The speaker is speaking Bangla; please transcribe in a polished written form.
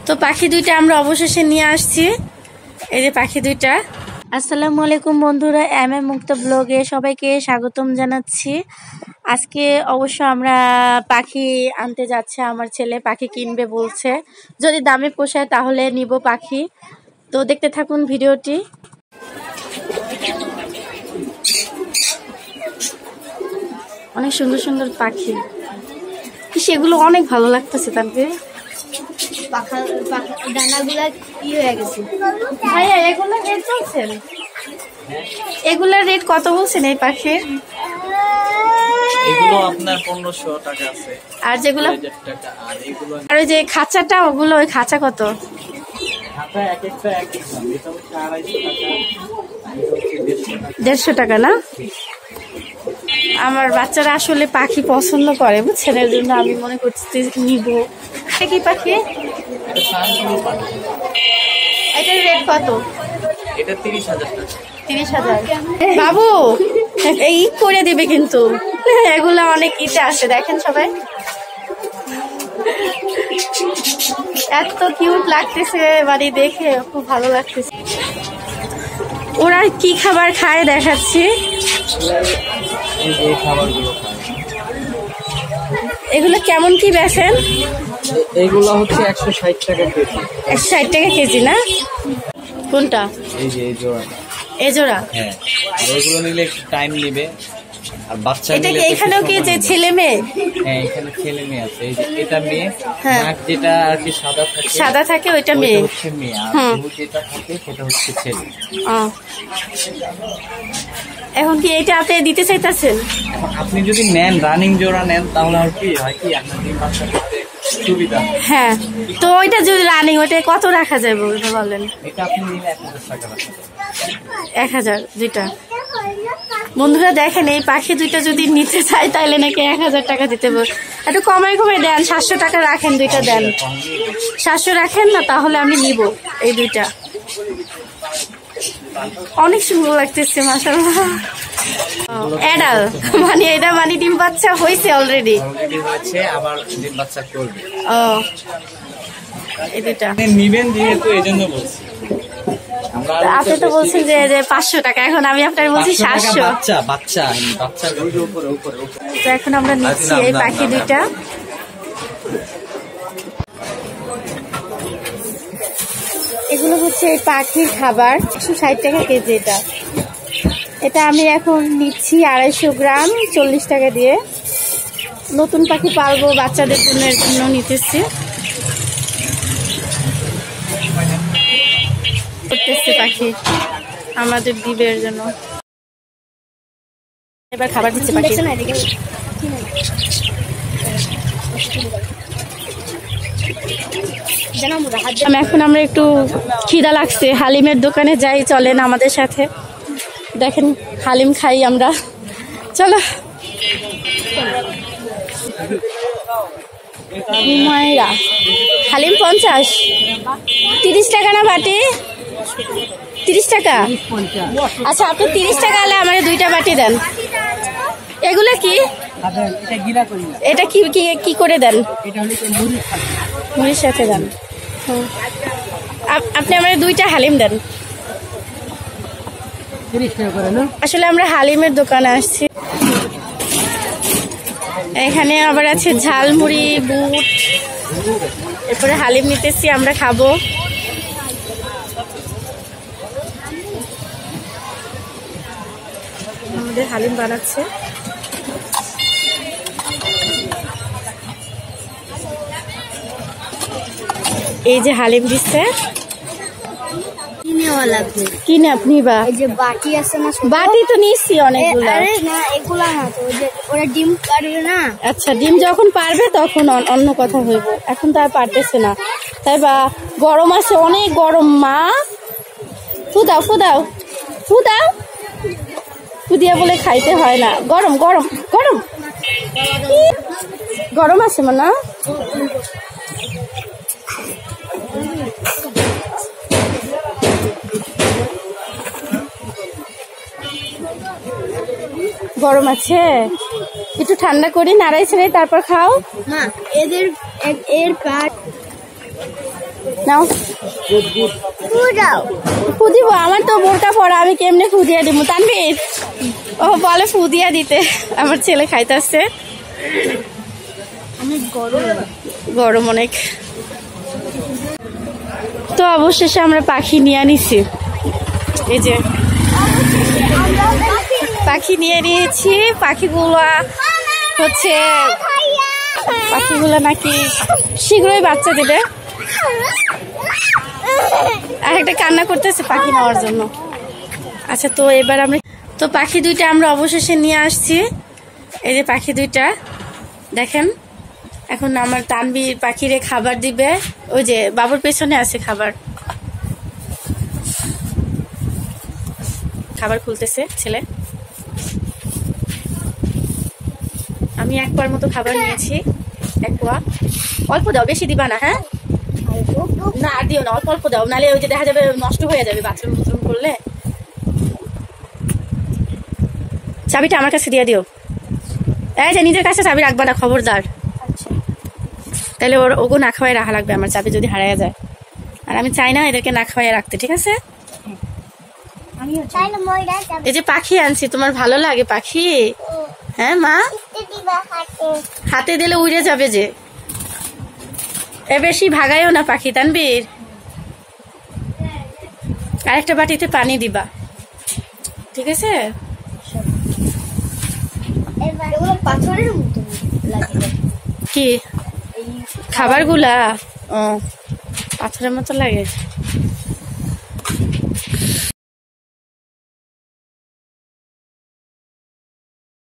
তো পাখি দুইটা আমরা অবশেষে নিয়ে আসছি। এই যে পাখি দুইটা। আসসালামু আলাইকুম বন্ধুরা, মুক্তা ব্লগে সবাইকে স্বাগতম জানাচ্ছি। আজকে অবশ্য আমরা পাখি আনতে যাচ্ছে, আমার ছেলে পাখি কিনবে বলছে, যদি দামে পোষায় তাহলে নিব পাখি। তো দেখতে থাকুন ভিডিওটি। অনেক সুন্দর সুন্দর পাখি, সেগুলো অনেক ভালো লাগতেছে। তাকে এগুলার রেট কত বলছেন এই পাখির? এগুলো আপনার 1500 টাকা আছে। আর যেগুলো আর ওই যে খাঁচাটা, ওগুলো ওই খাঁচা কত? খাঁচা এক একটা এক এক দাম। এটা হচ্ছে 250 টাকা, 150 টাকা না? আমার বাচ্চারা আসলে পাখি পছন্দ করে বুঝছেন, এর জন্য আমি মনে করছি নিব। এটা কি পাখি? এটার রেট কত? এটা 30,000 টাকা। 30,000। বাবু এই করে দিবে কিন্তু, এগুলা অনেক ইতে আসে, দেখেন সবাই এত কিউট লাগতেছে, মানে দেখে খুব ভালো লাগতেছে। ওরা কি খাবার খায় দেখাচ্ছি। এই খাবারগুলো খায়। এগুলো কেমন কি বেচেন? এইগুলো হচ্ছে 160 টাকা কেজি। 160 টাকা কেজি না? কোনটা? এই যে এই জোড়া। এই জোড়া? হ্যাঁ, আর এগুলো নিলে একটু টাইম নেবে। আর বাচ্চা এটা নিলে কি এখানেও কি যে ছেলে মেয়ে? হ্যাঁ, এখানে ছেলে মেয়ে আছে। এই যে এটা মেয়ে, হ্যাঁ। নাক যেটা আর কি সাদা থাকে ওইটা মেয়ে, হচ্ছে মেয়ে, আর মুখ যেটা থাকে সেটা হচ্ছে ছেলে। এখন কি এটা আপনি দিতে চাইতেছেন? এখন আপনি যদি নেন, রানিং জোড়া নেন, তাহলে আর কি হয় কি আপনার ডিম বাচ্চা করতে সুবিধা। হ্যাঁ, তো ওইটা যদি রানিং, ওইটা কত রাখা যাবে বলেন? এটা আপনি নিলে 1000 টাকা রাখা যাবে। 1000 দুইটা। বন্ধুরা দেখেন, এই পাখি দুইটা যদি নিতে চাই তাহলে নাকি 1000 টাকা দিতে বল। একটু কমাই দেন, 700 টাকা রাখেন, দুইটা দেন। 700 রাখেন না, তাহলে আমি নিব এই দুইটা। অনেক সুন্দর লাগতেছে মাশাআল্লাহ। এডাল মানে এটা মানে ডিম বাচ্চা হয়েছে অলরেডি হয়েছে, আবার ডিম বাচ্চা করবে। ও এই দুইটা নিবেন যেহেতু, এজন্য বলছি। আপনি তো বলছেন যে 500 টাকা, এখন আমি আপনার বলছি 700। বাচ্চা তো এখন আমরা নিচ্ছি এই পাখি দুইটা। এগুলো হচ্ছে এই পাখির খাবার, 160 টাকা কেজি। এটা আমি এখন নিচ্ছি 250 গ্রাম 40 টাকা দিয়ে। নতুন পাখি পালবো, বাচ্চাদের জন্য, এর জন্য নিতেছি। করতেছে পাখি আমাদের দিবের জন্য। এবার খাবার দিচ্ছে পাখি। এখন আমরা একটু খিদা লাগছে, হালিমের দোকানে যাই, চলেন আমাদের সাথে। দেখেন হালিম খাই আমরা, চলো। হুমায়রা হালিম 50, 30 টাকা না বাটি? 30 টাকা। আচ্ছা, আপনি 30 টাকা হলে আমার দুইটা বাটি দেন। এগুলো কি? এটা কি কি করে দেন? মুড়ির সাথে দেন। আপনি আমার দুইটা হালিম দেন। আসলে আমরা হালিমের দোকানে আসছি। এখানে আবার আছে ঝালমুড়ি, বুট, এরপরে হালিম নিতেছি, আমরা খাবো। আমাদের হালিম বানাচ্ছে। এই যে হালিম দিচ্ছে, কিনে আপনি বা এই যে বাটি আছে না, বাটি তো নিচ্ছি অনেকগুলো। এগুলা না তো, ওরা ডিম পারবে না। আচ্ছা, ডিম যখন পারবে তখন অন্য কথা হইব, এখন তো আর পারতেছে না। তাই বা গরম আছে, অনেক গরম। মা ফুদাও ফুদাও ফুদাও, ফুদিয়া বলে খাইতে হয় না। গরম গরম গরম গরম আছে না? গরম আছে, একটু ঠান্ডা করি, নাড়াই ছেড়ে তারপর খাও। না, এর নাও ফুদিব, আমার তো বোরকা পরা, আমি কেমনে ফুদিয়ে দিব? তানভীর ও বলে ফুদিয়া দিতে, আমার ছেলে খাইতেছে। গরম অনেক। তো অবশেষে আমরা পাখি নিয়ে নিছি, এই যে পাখি নিয়ে নিয়েছি। পাখিগুলো হচ্ছে নাকি শীঘ্রই বাচ্চা দেবে। আর একটা কান্না করতেছে পাখি নেওয়ার জন্য। আচ্ছা, তো এবার আমরা তো পাখি দুইটা আমরা অবশেষে নিয়ে আসছি। এই যে পাখি দুইটা দেখেন। এখন আমার তানভীর পাখিরে খাবার দিবে, ওই যে বাবুর পেছনে আছে খাবার। খাবার খুলতেছে ছেলে। আমি এক পোয়ার মতো খাবার নিয়েছি, এক পোয়া। অল্প দাও, বেশি দিবা না। হ্যাঁ না, আর দিও না, অল্প অল্প দাও, নাহলে ওই যে দেখা যাবে নষ্ট হয়ে যাবে বাথরুম বাথরুম করলে। চাবিটা আমার কাছে দিয়ে দিও। এই যে নিজের কাছে চাবি রাখবা না, খবরদার। তাহলে ওগো না খাওয়াই রাখা লাগবে আমার চাবি যদি হারাইয়া যায়। আর আমি চাই না এদেরকে না খাওয়াই রাখতে, ঠিক আছে? এই যে পাখি আনছি, তোমার ভালো লাগে পাখি? হ্যাঁ মা, হাতে দিলে উড়ে যাবে যে। বেশি ভাগাইও না পাখি তানভীর। আরেকটা বাটিতে পানি দিবা, ঠিক আছে? কি খাবারগুলা? ও পাথরের মতো লাগে।